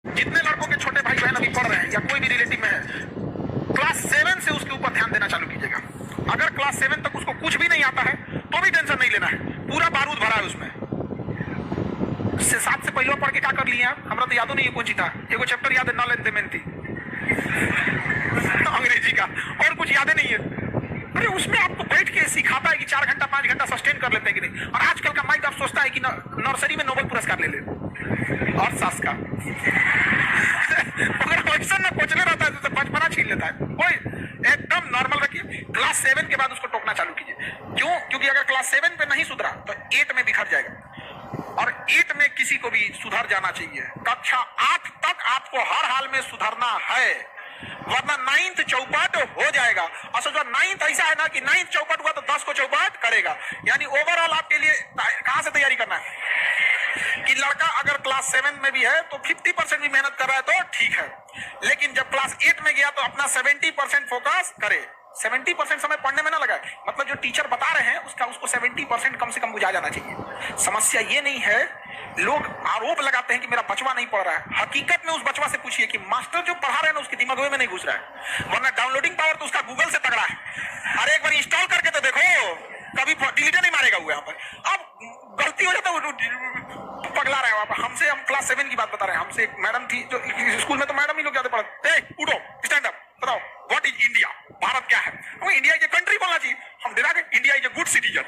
जितने लड़कों के छोटे भाई बहन अभी पढ़ रहे हैं या कोई भी रिलेटिव में है, क्लास 7 से उसके ऊपर ध्यान देना चालू कीजिएगा। अगर क्लास 7 तक उसको कुछ भी नहीं आता है तो भी टेंशन नहीं लेना है, पूरा बारूद भरा है उसमें। 7 से पहले पढ़ के क्या कर लिए आप? हमारा तो यादों नहीं है कौन सी था, एगो चैप्टर याद है नॉलेज थी अंग्रेजी का, और कुछ याद नहीं है। अरे उसमें आपको बैठ के सिखाता है कि 4 घंटा 5 घंटा सस्टेन कर लेते हैं कि नहीं। और आजकल का माइंड आप सोचता है कि नर्सरी में नोबेल पुरस्कार ले ले और सास का अगर वैसा ना कोचले रहता है तो बचपना छीन लेता है। कोई एकदम नॉर्मल रखिए। क्लास 7 के बाद उसको टोकना चालू कीजिए। क्यों? क्योंकि अगर क्लास 7 पे नहीं सुधरा तो 8 में बिखर जाएगा, और 8 में किसी को भी सुधर जाना चाहिए। कक्षा 8 तक आपको हर हाल में सुधरना है, वरना 9th चौपाट हो जाएगा। असल जो 9th ऐसा है ना कि 9th चौपाट हुआ तो 10 को चौपाट करेगा। यानी ओवरऑल आपके लिए कहां से तैयारी करना है कि लड़का अगर क्लास 7 में भी है तो 50% भी मेहनत कर रहा है तो ठीक है, लेकिन जब क्लास 8 में गया तो अपना 70% फोकस करे। 70% समय पढ़ने में ना लगाए, मतलब जो टीचर बता रहे हैं उसको 70% कम से कम बुझा जाना चाहिए। समस्या ये नहीं है, लोग आरोप लगाते हैं कि मेरा बचवा नहीं पढ़ रहा है। हकीकत में उस बचवा से पूछिए कि मास्टर जो पढ़ा रहे हैं ना उसके दिमाग में नहीं घुस रहा है, वरना डाउनलोडिंग पावर तो उसका गूगल से तगड़ा है। अरे एक बार इंस्टॉल करके तो देखो, कभी डिलीट नहीं मारेगा वो। यहाँ पर अब गलती हो जाता है, पगला रहा है वहां पर। हमसे हम क्लास 7 की बात बता रहे हैं। हमसे एक मैडम थी जो स्कूल में, तो मैडम ही लोग जाते पढ़ते, उठो स्टैंड अप, बताओ व्हाट इज इंडिया, भारत क्या है? वो इंडिया इज ए कंट्री बोलना चाहिए। हम डरा गए, India is a good citizen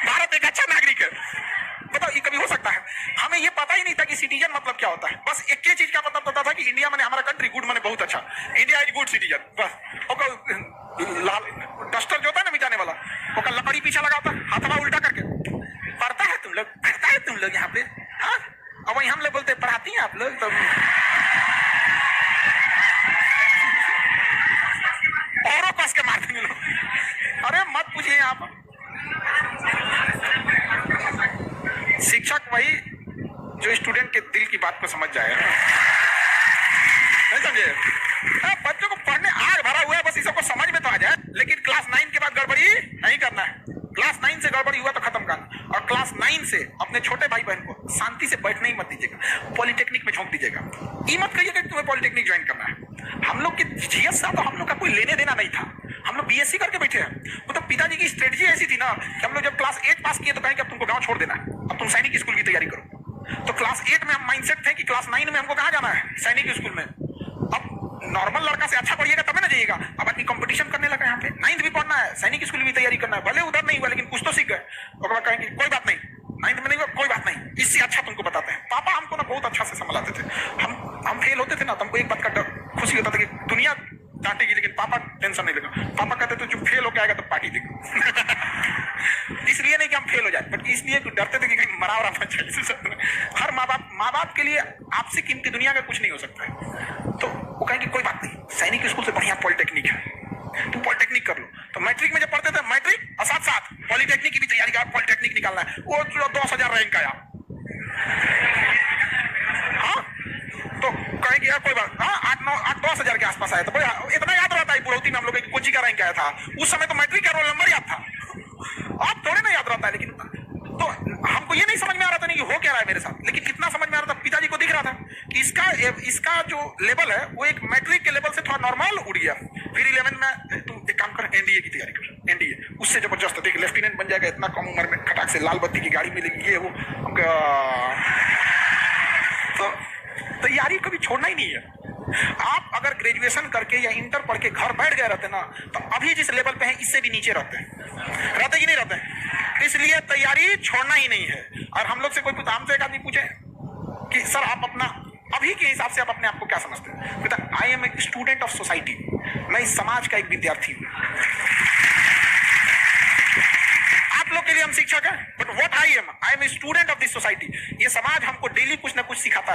Bharat एक अच्छा नागरिक है। बताओ ये कभी हो सकता है? हमें ये पता ही नहीं था कि सिटीजन मतलब क्या होता है। बस एक ही चीज का पता था कि इंडिया माने हमारा कंट्री, गुड माने बहुत अच्छा, इंडिया इज गुड सिटीजन। बस लाल डस्टर जो होता है ना मिटाने वाला, वो का लकड़ी पीछे लगा होता है, हाथवा उल्टा करके। पढ़ता है तुम लोग, पढ़ता है तुम लोग यहाँ पे, हाँ? और वही हम लोग बोलते पढ़ाती हैं आप लोग, तो औरों कस के मार देंगे लोग। अरे मत पूछिए आप। शिक्षक वही जो स्टूडेंट के दिल की बात को समझ जाए, नहीं समझे? बच्चों को पढ़ने आग भरा हुआ है, बस इस सबको समझ में तो आ जाए। लेकिन क्लास 9 के बाद गड़बड़ी नहीं करना है। क्लास 9 से गड़बड़ी हुआ तो खत्म करना। और क्लास 9 से अपने छोटे भाई बहन को शांति से बैठने ही मत दीजिएगा, पॉलिटेक्निक में झोंक दीजिएगा। ये मत कहिएगा कि तुम्हें पॉलिटेक्निक ज्वाइन करना है। हम लोग की जीएस साहब, तो हम लोग का कोई लेने देना नहीं था, हम लोग बीएससी करके बैठे हैं। वो तो पिताजी की स्ट्रेटजी ऐसी थी ना कि हम लोग जब क्लास 8 पास किए तो कहें कि अब तुमको गांव छोड़ देना है, अब तुम सैनिक स्कूल की तैयारी करो। तो क्लास 8 में हम माइंडसेट थे कि क्लास 9 में हमको कहाँ जाना है, सैनिक स्कूल में। अब नॉर्मल लड़का से अच्छा पढ़िएगा तब ना जाइएगा। अब आदमी कंपटीशन करने लगा, यहाँ पे 9th भी पढ़ना है, सैनिक स्कूल भी तैयारी करना है। भले उधर नहीं हुआ लेकिन कुछ तो सीख गए। और कहेंगे कोई बात नहीं, 9th में नहीं हुआ कोई बात नहीं, इससे अच्छा तुमको बताते हैं। पापा हमको ना बहुत अच्छा से संभालते थे। हम फेल होते थे ना, तुमको एक बात का खुशी होता था कि दुनिया डांटेगी लेकिन पापा टेंशन नहीं लेगा। पापा कहते थे जो फेल होके आएगा तो पार्टी देगा इसलिए नहीं कि हम फेल हो जाए, बट इसलिए कि डरते थे कि कहीं मरा वरा मत जाए। हर माँ बाप के लिए आपसे कीमती दुनिया का कुछ नहीं हो सकता है। तो वो कहेंगे कोई बात नहीं, सैनिक स्कूल से बढ़िया पॉलिटेक्निक है, तुम पॉलिटेक्निक कर लो। तो मैट्रिक में जब पढ़ते थे, मैट्रिक और साथ साथ पॉलिटेक्निक की भी तैयारी कर, पॉलिटेक्निक निकालना है। वो 10,000 रैंक आया, हाँ तो कहेंगे यार कोई बात, हाँ 8-10,000 के आसपास आया। तो इतना याद रहता है बुढ़ौती में हम लोग कोची का रैंक आया था। उस समय तो मैट्रिक का रोल नंबर याद था, अब थोड़े ना याद रहता है। लेकिन तो हमको ये नहीं समझ में आ रहा था नहीं कि हो क्या रहा है मेरे साथ, लेकिन कितना समझ में आ रहा था, पिताजी को दिख रहा था कि इसका जो लेवल है वो एक मैट्रिक के लेवल से थोड़ा नॉर्मल उड़ गया। फिर 11 में तू एक काम कर, एनडीए की तैयारी कर, एनडीए उससे जबरदस्त देख लेफ्टिनेंट बन जाएगा, इतना कम उम्र में खटाक से लाल बत्ती की गाड़ी मिलेगी, ये वो। तो तैयारी कभी छोड़ना ही नहीं है। आप अगर ग्रेजुएशन करके या इंटर पढ़ के घर बैठ गए रहते ना, तो अभी जिस लेवल पे है इससे भी नीचे रहते कि नहीं रहते। इसलिए तैयारी छोड़ना ही नहीं है। और हम लोग से कोई हमसे एक आदमी पूछे कि सर आप अपना अभी के हिसाब से आप अपने आप को क्या समझते हैं, कहता I am a student of society, मैं इस समाज का एक विद्यार्थी हूँ। आप लोग के लिए हम शिक्षक हैं, but what I am a student of this society. ये समाज हमको डेली कुछ ना कुछ सिखाता है।